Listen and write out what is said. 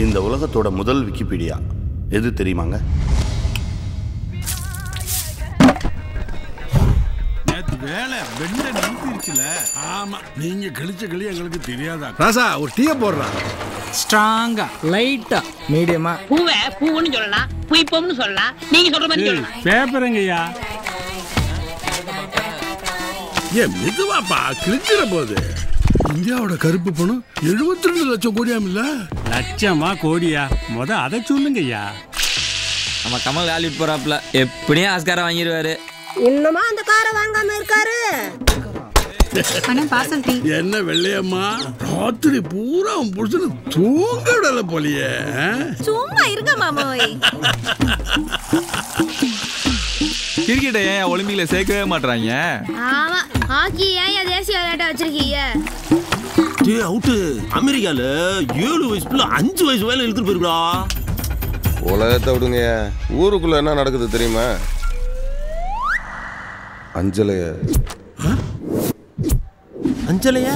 இந்த உலகத்தோட முதல் விக்கிபீடியா எது தெரியுமாங்க? வேலை வெண்ண நிறுத்திருச்சுல. ஆமா, நீங்க கழிச்ச களி எங்களுக்கு தெரியாதா? ராசா ஒரு டீ போடுறான். ஸ்ட்ராங்கா, லைட்டா, மீடியமா. பூவை பூவுன்னு சொல்லலாம், புய்ப்பம்னு சொல்லலாம், நீங்க சொல்ற மாதிரி சொல்லலாம். பேப்பருங்கய்யா. ஏன் மெதுவாப்பா, கிழிச்சிட போகுது. இந்தியாவோட கருப்பு பணம் 72 லட்சம் கோடியாம் இல்ல? லட்சமா கோடியா? அதை சொல்லுங்கய்யா. நம்ம கமல் ஹாலிவுட் போறாப்ல, எப்படியும் ஆஸ்கார வாங்கிடுவாரு. இன்னுமா அந்த காரை வாங்காம இருக்காரு? என்ன வெள்ளையம்மா, ராத்திரி பூரா புடிச்சு தூங்க விடல போலியே. சும்மா இருங்க மாமோய். கிரிக்கெட்டை ஏன் ஒலிம்பிக்ல சேர்க்கவே மாட்டாங்க? ஆமா, ஹாக்கி ஏன் தேசிய விளையாட்டை வச்சிருக்கீங்க? அவுட்டு அமெரிக்கால 7 வயசுல 5 வயசு வேலை இழுத்துட்டு போயிருக்கா. உலகத்தை விடுங்க, ஊருக்குள்ள என்ன நடக்குது தெரியுமா? அஞ்சலைய அஞ்சலையா?